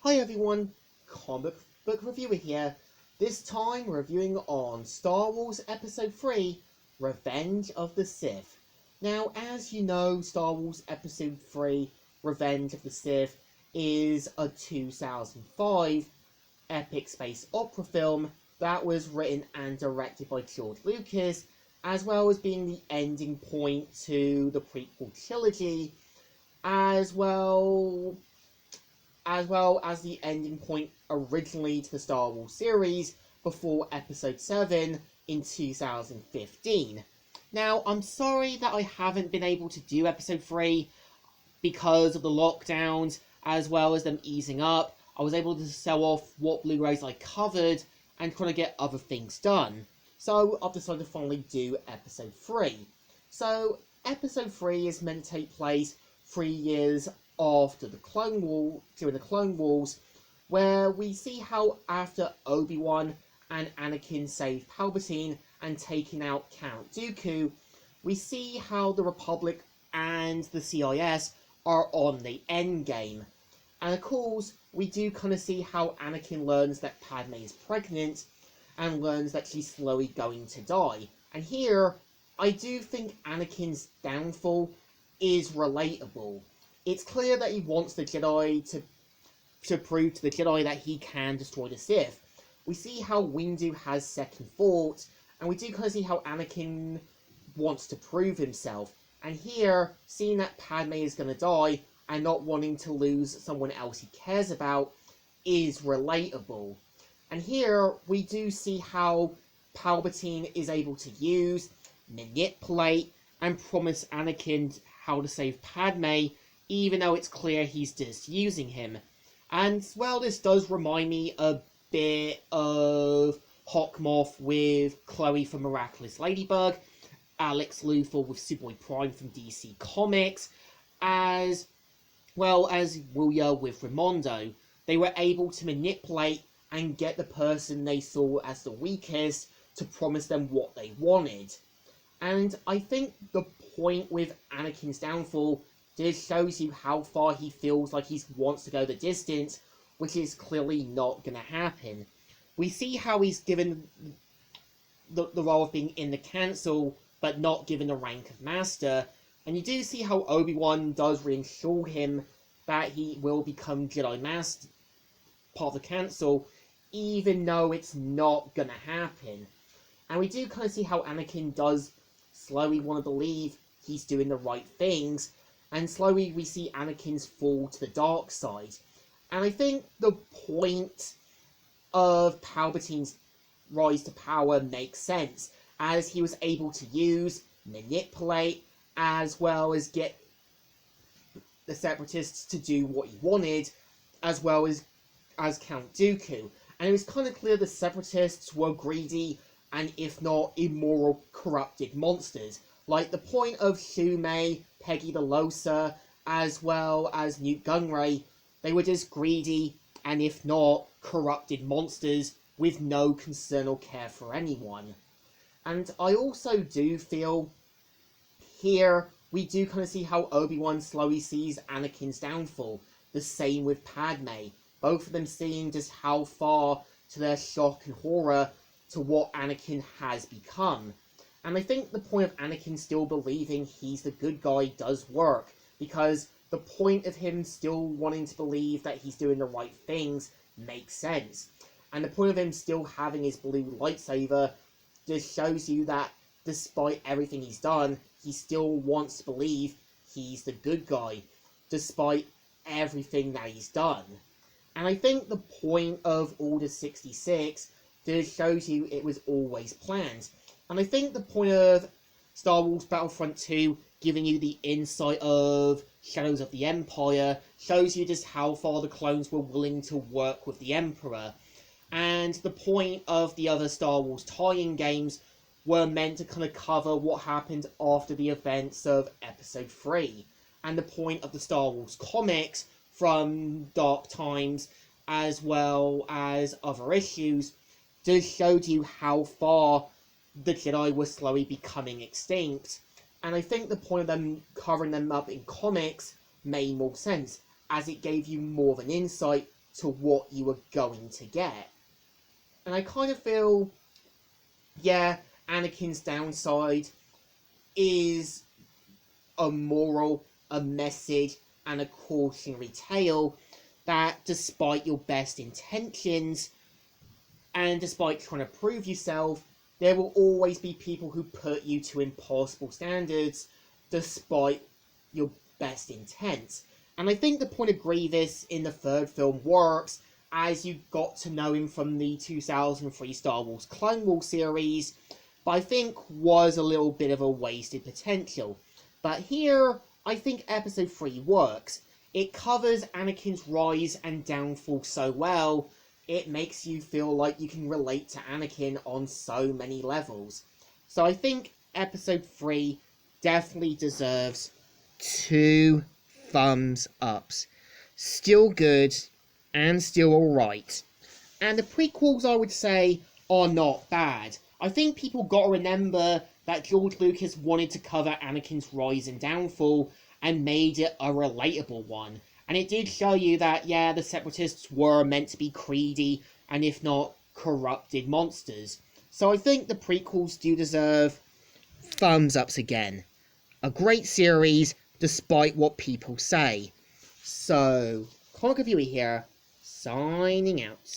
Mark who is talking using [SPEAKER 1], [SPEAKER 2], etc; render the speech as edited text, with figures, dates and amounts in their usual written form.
[SPEAKER 1] Hi everyone, comic book reviewer here. This time reviewing on Star Wars Episode 3, Revenge of the Sith. Now, as you know, Star Wars Episode 3, Revenge of the Sith is a 2005 epic space opera film that was written and directed by George Lucas, as well as being the ending point to the prequel trilogy, as well as the ending point originally to the Star Wars series before Episode 7 in 2015. Now, I'm sorry that I haven't been able to do Episode 3 because of the lockdowns, as well as them easing up. I was able to sell off what Blu-rays I covered and try to get other things done. So I've decided to finally do Episode 3. So Episode 3 is meant to take place 3 years after during the Clone Wars, where we see how after Obi-Wan and Anakin save Palpatine and taking out Count Dooku, we see how the Republic and the CIS are on the endgame. And of course, we do kind of see how Anakin learns that Padme is pregnant and learns that she's slowly going to die. And here, I do think Anakin's downfall is relatable. It's clear that he wants the Jedi to prove to the Jedi that he can destroy the Sith. We see how Windu has second thoughts, and we do kind of see how Anakin wants to prove himself. And here, seeing that Padme is going to die and not wanting to lose someone else he cares about is relatable. And here, we do see how Palpatine is able to use, manipulate, and promise Anakin how to save Padme, even though it's clear he's just using him. And, well, this does remind me a bit of Hawkmoth with Chloe from Miraculous Ladybug, Alex Luthor with Superboy Prime from DC Comics, as well as Wuya with Raimondo. They were able to manipulate and get the person they saw as the weakest to promise them what they wanted. And I think the point with Anakin's downfall just shows you how far he feels like he wants to go the distance, which is clearly not going to happen. We see how he's given the role of being in the Council, but not given the rank of Master, and you do see how Obi-Wan does reassure him that he will become Jedi Master, part of the Council, even though it's not going to happen. And we do kind of see how Anakin does slowly want to believe he's doing the right things, and slowly we see Anakin's fall to the dark side. And I think the point of Palpatine's rise to power makes sense, as he was able to use, manipulate, as well as get the Separatists to do what he wanted, as well as Count Dooku. And it was kind of clear the Separatists were greedy and, if not, immoral, corrupted monsters. Like the point of Shumei, Peggy the Loser, as well as Newt Gunray, they were just greedy and, if not, corrupted monsters with no concern or care for anyone. And I also do feel here we do kind of see how Obi-Wan slowly sees Anakin's downfall. The same with Padme. Both of them seeing just how far, to their shock and horror, to what Anakin has become. And I think the point of Anakin still believing he's the good guy does work, because the point of him still wanting to believe that he's doing the right things makes sense. And the point of him still having his blue lightsaber just shows you that despite everything he's done, he still wants to believe he's the good guy, despite everything that he's done. And I think the point of Order 66 just shows you it was always planned. And I think the point of Star Wars Battlefront 2 giving you the insight of Shadows of the Empire shows you just how far the clones were willing to work with the Emperor. And the point of the other Star Wars tie-in games were meant to kind of cover what happened after the events of Episode 3. And the point of the Star Wars comics from Dark Times, as well as other issues, just showed you how far the Jedi were slowly becoming extinct. And I think the point of them covering them up in comics made more sense, as it gave you more of an insight to what you were going to get. And I kind of feel, yeah, Anakin's downside is a moral, a message, and a cautionary tale that despite your best intentions, and despite trying to prove yourself, there will always be people who put you to impossible standards despite your best intent. And I think the point of Grievous in the third film works, as you got to know him from the 2003 Star Wars Clone Wars series, but I think was a little bit of a wasted potential. But here, I think Episode 3 works. It covers Anakin's rise and downfall so well, it makes you feel like you can relate to Anakin on so many levels. So I think Episode 3 definitely deserves 2 thumbs ups. Still good, and still alright. And the prequels, I would say, are not bad. I think people gotta remember that George Lucas wanted to cover Anakin's rise and downfall and made it a relatable one. And it did show you that, yeah, the Separatists were meant to be greedy and, if not, corrupted monsters. So I think the prequels do deserve thumbs ups again. A great series, despite what people say. So, Comic Reviewer here, signing out.